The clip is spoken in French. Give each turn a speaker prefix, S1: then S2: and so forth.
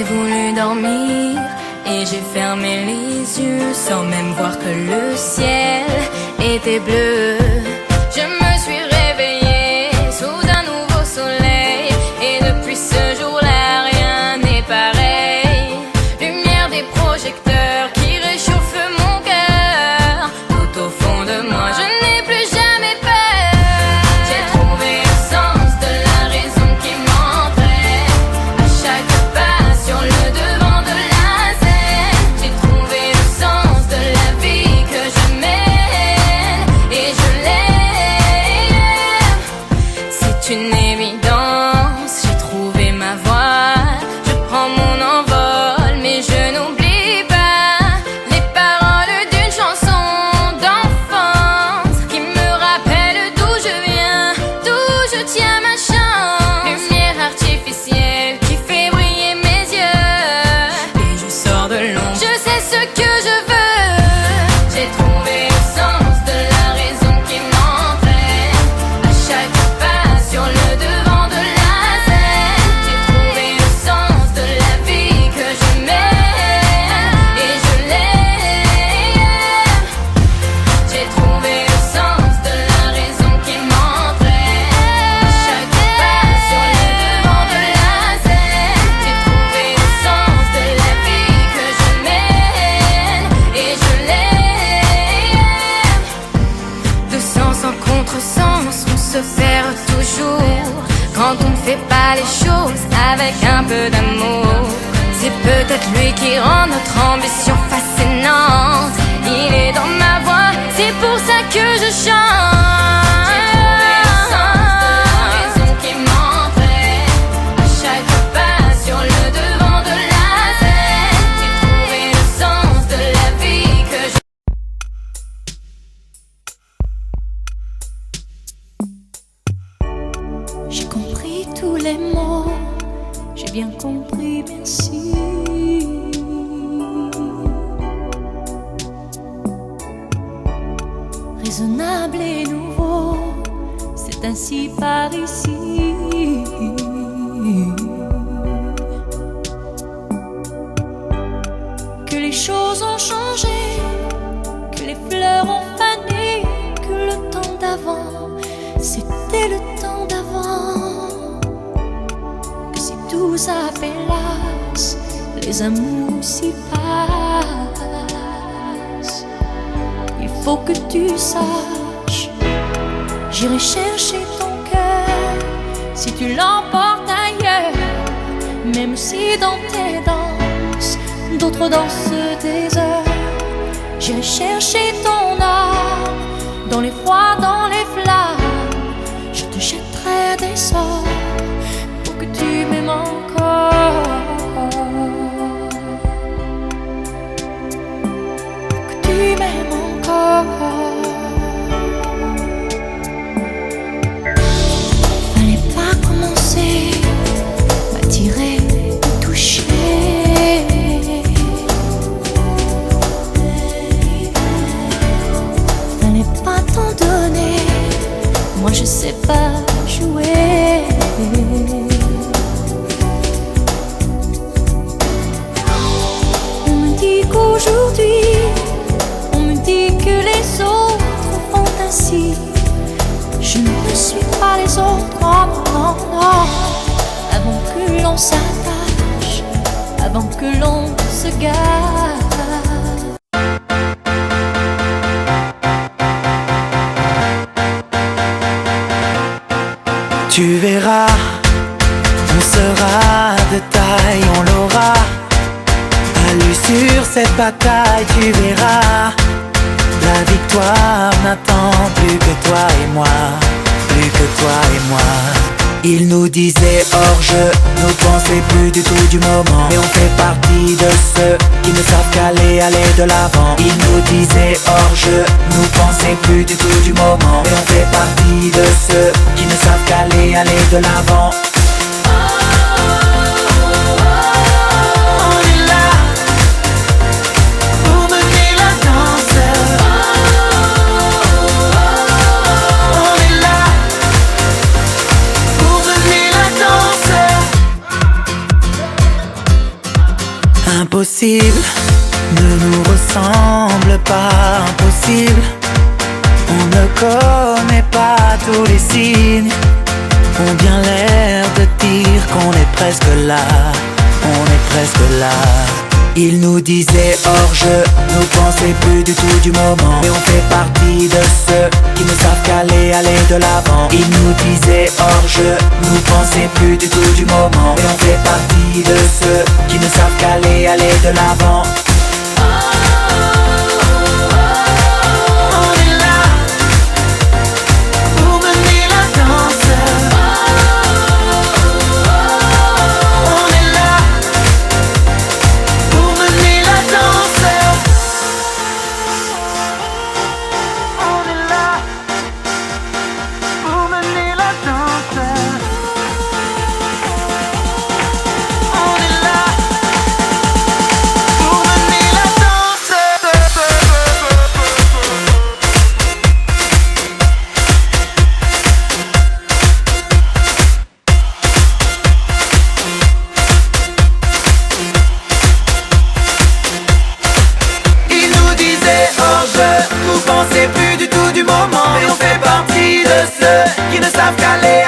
S1: voulu dormir et j'ai fermé les yeux sans même voir que le ciel était bleu. Je me suis réveillée sous un nouveau soleil et depuis ce jour-là rien n'est pareil. Lumière des projecteurs qui réchauffent mon cœur. Tout au fond de moi je n'ai plus jamais peur. J'ai trouvé le sens de la raison qui m'entraîne à chaque pas sur le devant de la scène. J'ai trouvé le sens de la vie que je mène et je l'aime. C'est une évidence, j'ai trouvé ma voie. Je prends mon envol mais je n'oublie pas les paroles d'une chanson d'enfance qui me rappelle d'où je viens, d'où je tiens ma chance. Lumière artificielle qui fait briller mes yeux et je sors de l'ombre, je sais ce que je veux. J'ai trouvé le sens de la raison qui m'entraîne à chaque pas sur le devant de la scène. J'ai trouvé le sens de la vie que je mène et je l'aime. J'ai trouvé le sens de la raison qui m'entraîne à chaque pas sur le devant de la scène. J'ai trouvé le sens de la vie que je mène et je l'aime. De sens en contresens, on se perd toujours quand on ne fait pas les choses avec un peu d'amour. C'est peut-être lui qui rend notre ambition fascinante. Il est dans ma voix, c'est pour ça que je chante. J'ai trouvé le sens de la raison qui m'entraîne à chaque pas sur le devant de la scène. J'ai trouvé le sens de la vie que je
S2: J'ai compris tous les mots, j'ai bien compris, merci. Raisonnable et nouveau, c'est ainsi par ici. Que les choses ont changé, que les fleurs ont fané, que le temps d'avant, c'était le temps d'avant. Que si tout s'appelasse, les amours s'y passent. Il faut que tu saches, j'irai chercher ton cœur si tu l'emportes ailleurs. Même si dans tes danses, d'autres dansent des heures. J'irai chercher ton âme dans les froids, dans les flammes. Je te jetterai des sorts pour que tu m'aimes encore. Pour que tu m'aimes encore. Fallait pas commencer, m'attirer, me toucher. Fallait pas t'en donner, moi je sais pas jouer. On me dit qu'aujourd'hui, on me dit que les autres font ainsi. Je ne suis pas les autres, non, non, non. Avant que l'on s'attache, avant que l'on se gâte.
S3: Tu verras, on sera de taille, on l'aura. À l'issue sur cette bataille, tu verras. La victoire n'attend plus que toi et moi, plus que toi et moi. Ils nous disaient hors-jeu, nous pensaient plus du tout du moment. Et on fait partie de ceux qui ne savent qu'aller, aller de l'avant. Ils nous disaient hors-jeu, nous pensaient plus du tout du moment. Et on fait partie de ceux qui ne savent qu'aller, aller de l'avant. possible ne nous ressemble pas, impossible. On ne connaît pas tous les signes, ont bien l'air de dire qu'on est presque là, on est presque là. Ils nous disaient hors jeu, nous pensait plus du tout du moment. Mais on fait partie de ceux qui ne savent qu'aller, aller de l'avant. Ils nous disaient hors jeu, nous pensait plus du tout du moment. Mais on fait partie de ceux qui ne savent qu'aller, aller de l'avant. On est là pour mener la danse. On est là pour mener la danse. On est là pour mener la danse. On est là pour mener la danse. Ils nous disaient hors jeu, nous pensait plus du tout du moment. Mais on fait partie de ceux qui ne savent qu'aller,